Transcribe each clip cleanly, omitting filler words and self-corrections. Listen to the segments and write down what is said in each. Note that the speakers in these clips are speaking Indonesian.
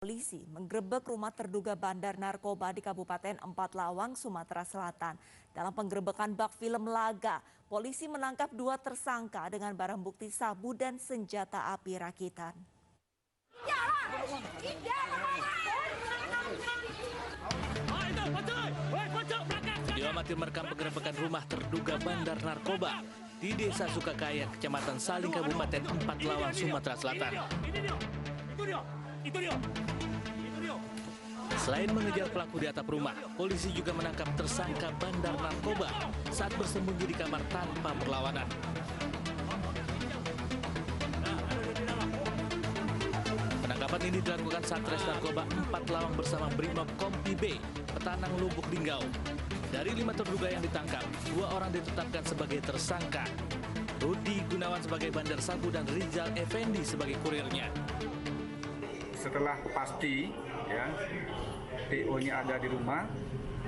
Polisi menggerebek rumah terduga bandar narkoba di Kabupaten Empat Lawang, Sumatera Selatan. Dalam penggerebekan bak film Laga, polisi menangkap 2 tersangka dengan barang bukti sabu dan senjata api rakitan. Video amatir merekam penggerebekan rumah terduga bandar narkoba di Desa Sukakaya, Kecamatan Saling, Kabupaten Empat Lawang, Sumatera Selatan. Selain mengejar pelaku di atap rumah, polisi juga menangkap tersangka bandar narkoba saat bersembunyi di kamar tanpa perlawanan. Penangkapan ini dilakukan Satres Narkoba Empat Lawang bersama Brimob Kompi B, Petanang Lubuk Linggau. Dari 5 terduga yang ditangkap, 2 orang ditetapkan sebagai tersangka. Rudi Gunawan sebagai bandar sabu dan Rizal Effendi sebagai kurirnya. Setelah pasti, ya, PO-nya ada di rumah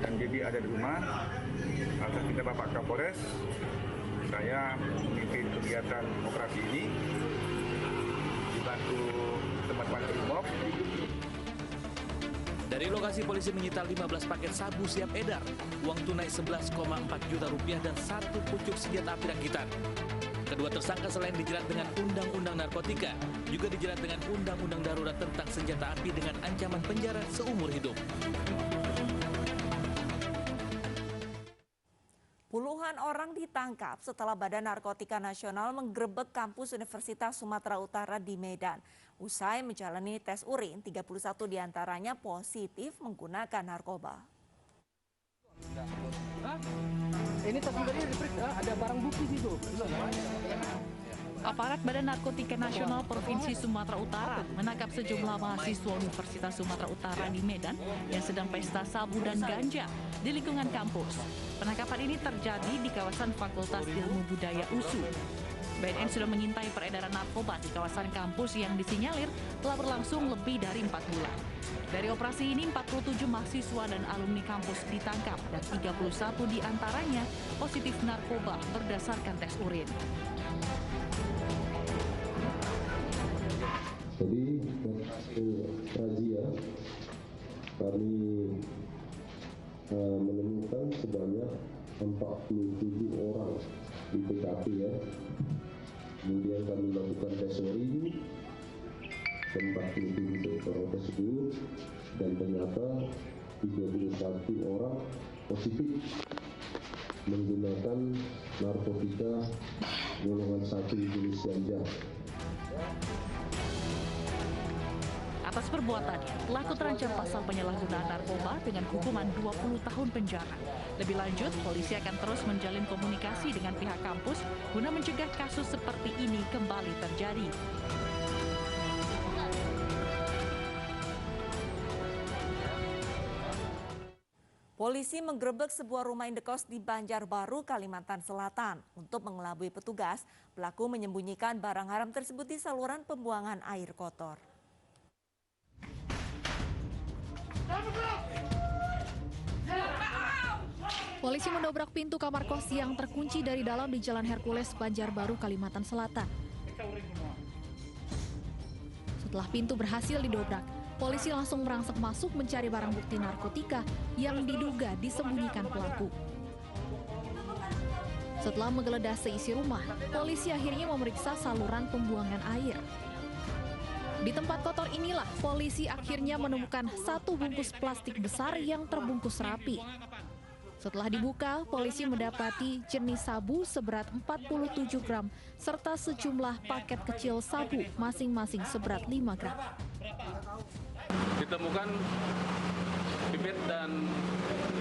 dan Bibi ada di rumah, atas kita Bapak Kapolres, saya memimpin kegiatan operasi ini, dibantu teman-teman Brimob. Dari lokasi polisi menyita 15 paket sabu siap edar, uang tunai 11,4 juta rupiah dan 1 pucuk senjata api rakitan. Kedua tersangka selain dijerat dengan Undang-Undang Narkotika, juga dijerat dengan Undang-Undang Darurat tentang senjata api dengan ancaman penjara seumur hidup. Puluhan orang ditangkap setelah Badan Narkotika Nasional menggerebek kampus Universitas Sumatera Utara di Medan. Usai menjalani tes urin, 31 diantaranya positif menggunakan narkoba. Ini tadi diperiksa, ada barang bukti di situ. Aparat Badan Narkotika Nasional Provinsi Sumatera Utara menangkap sejumlah mahasiswa Universitas Sumatera Utara di Medan yang sedang pesta sabu dan ganja di lingkungan kampus. Penangkapan ini terjadi di kawasan Fakultas Ilmu Budaya USU. BNN sudah mengintai peredaran narkoba di kawasan kampus yang disinyalir telah berlangsung lebih dari 4 bulan. Dari operasi ini, 47 mahasiswa dan alumni kampus ditangkap dan 31 diantaranya positif narkoba berdasarkan tes urin. Jadi, hasil razia kami menemukan sebanyak 47 orang di TKP ya. Kemudian kami lakukan tes urin ke 47 orang tersebut dan ternyata 31 orang positif menggunakan narkotika golongan 1 jenis ganja. Atas perbuatannya, pelaku terancam pasal penyalahgunaan narkoba dengan hukuman 20 tahun penjara. Lebih lanjut, polisi akan terus menjalin komunikasi dengan pihak kampus guna mencegah kasus seperti ini kembali terjadi. Polisi menggerebek sebuah rumah indekos di Banjarbaru, Kalimantan Selatan. Untuk mengelabui petugas, pelaku menyembunyikan barang haram tersebut di saluran pembuangan air kotor. Polisi mendobrak pintu kamar kos yang terkunci dari dalam di Jalan Hercules, Banjarbaru, Kalimantan Selatan. Setelah pintu berhasil didobrak, polisi langsung merangsek masuk mencari barang bukti narkotika yang diduga disembunyikan pelaku. Setelah menggeledah seisi rumah, polisi akhirnya memeriksa saluran pembuangan air. Di tempat kotor inilah polisi akhirnya menemukan 1 bungkus plastik besar yang terbungkus rapi. Setelah dibuka, polisi mendapati jenis sabu seberat 47 gram serta sejumlah paket kecil sabu masing-masing seberat 5 gram. Ditemukan pipet dan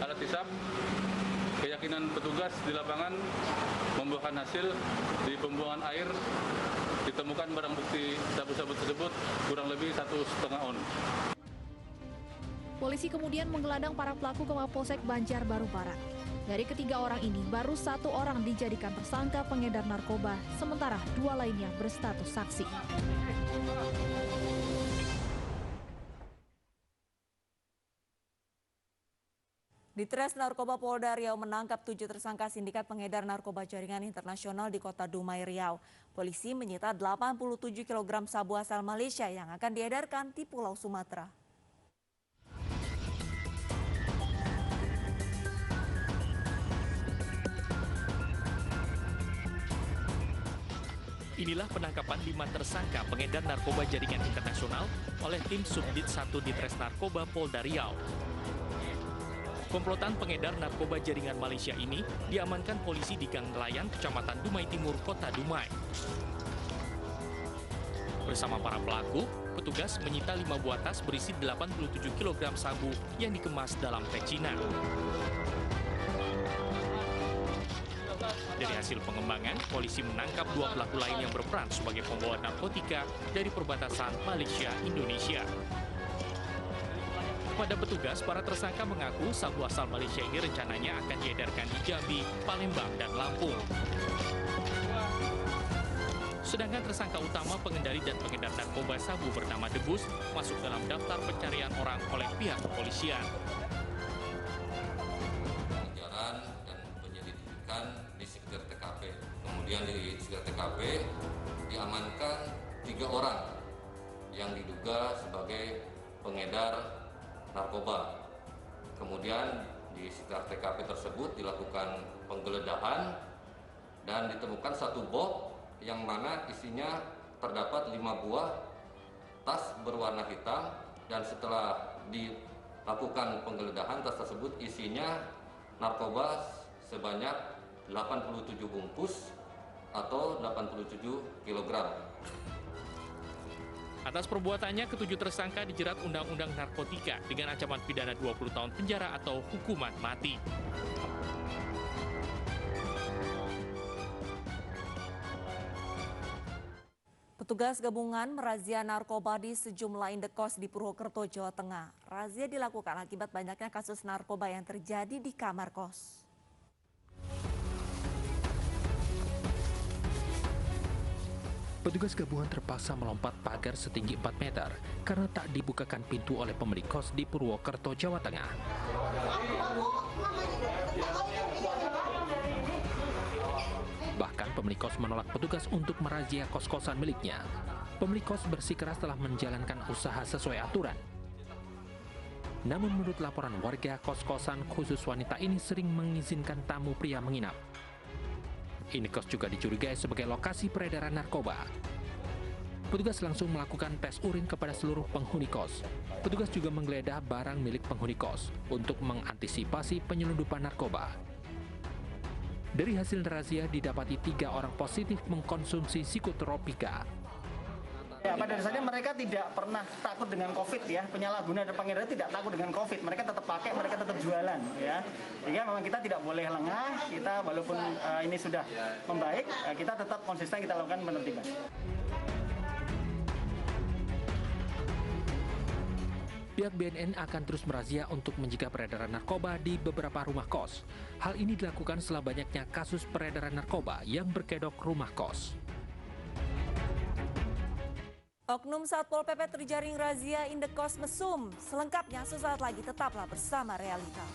alat hisap. Keyakinan petugas di lapangan membuahkan hasil di pembuangan air ditemukan barang bukti sabu-sabu tersebut kurang lebih 1,5 on. Polisi kemudian menggelandang para pelaku ke Mapolsek Banjarbaru Barat. Dari ketiga orang ini, baru 1 orang dijadikan tersangka pengedar narkoba, sementara 2 lainnya berstatus saksi. Ditres Narkoba Polda Riau menangkap 7 tersangka sindikat pengedar narkoba jaringan internasional di Kota Dumai, Riau. Polisi menyita 87 kg sabu asal Malaysia yang akan diedarkan di Pulau Sumatera. Inilah penangkapan 5 tersangka pengedar narkoba jaringan internasional oleh tim Subdit 1 Ditres Narkoba Polda Riau. Komplotan pengedar narkoba jaringan Malaysia ini diamankan polisi di Gang Nelayan, Kecamatan Dumai Timur, Kota Dumai. Bersama para pelaku, petugas menyita 5 buah tas berisi 87 kg sabu yang dikemas dalam pecinan. Dari hasil pengembangan, polisi menangkap 2 pelaku lain yang berperan sebagai pembawa narkotika dari perbatasan Malaysia-Indonesia. Kepada petugas, para tersangka mengaku sabu asal Malaysia ini rencananya akan diedarkan di Jambi, Palembang, dan Lampung. Sedangkan tersangka utama pengendali dan pengedar narkoba sabu bernama Debus masuk dalam daftar pencarian orang oleh pihak kepolisian. Pengejaran dan penyelidikan di sekitar TKP. Kemudian di sekitar TKP diamankan 3 orang yang diduga sebagai pengedar narkoba. Kemudian di sekitar TKP tersebut dilakukan penggeledahan dan ditemukan 1 box yang mana isinya terdapat 5 buah tas berwarna hitam, dan setelah dilakukan penggeledahan tas tersebut isinya narkoba sebanyak 87 bungkus atau 87 kg. Atas perbuatannya, ke-7 tersangka dijerat Undang-Undang Narkotika dengan ancaman pidana 20 tahun penjara atau hukuman mati. Petugas gabungan merazia narkoba di sejumlah indekos di Purwokerto, Jawa Tengah. Razia dilakukan akibat banyaknya kasus narkoba yang terjadi di kamar kos. Petugas gabungan terpaksa melompat pagar setinggi 4 meter karena tak dibukakan pintu oleh pemilik kos di Purwokerto, Jawa Tengah. Bahkan pemilik kos menolak petugas untuk merazia kos-kosan miliknya. Pemilik kos bersikeras telah menjalankan usaha sesuai aturan. Namun menurut laporan warga, kos-kosan khusus wanita ini sering mengizinkan tamu pria menginap. Indekos juga dicurigai sebagai lokasi peredaran narkoba. Petugas langsung melakukan tes urin kepada seluruh penghuni kos. Petugas juga menggeledah barang milik penghuni kos untuk mengantisipasi penyelundupan narkoba. Dari hasil razia didapati 3 orang positif mengkonsumsi psikotropika. Ya, pada dasarnya mereka tidak pernah takut dengan COVID ya. Penyalahguna dan pengedar tidak takut dengan COVID. Mereka tetap pakai, mereka tetap jualan ya. Sehingga memang kita tidak boleh lengah. Kita walaupun ini sudah membaik, kita tetap konsisten kita lakukan penertiban. Pihak BNN akan terus merazia untuk mencegah peredaran narkoba di beberapa rumah kos. Hal ini dilakukan setelah banyaknya kasus peredaran narkoba yang berkedok rumah kos. Oknum Satpol PP terjaring razia indekos mesum. Selengkapnya sesaat lagi, tetaplah bersama Realita.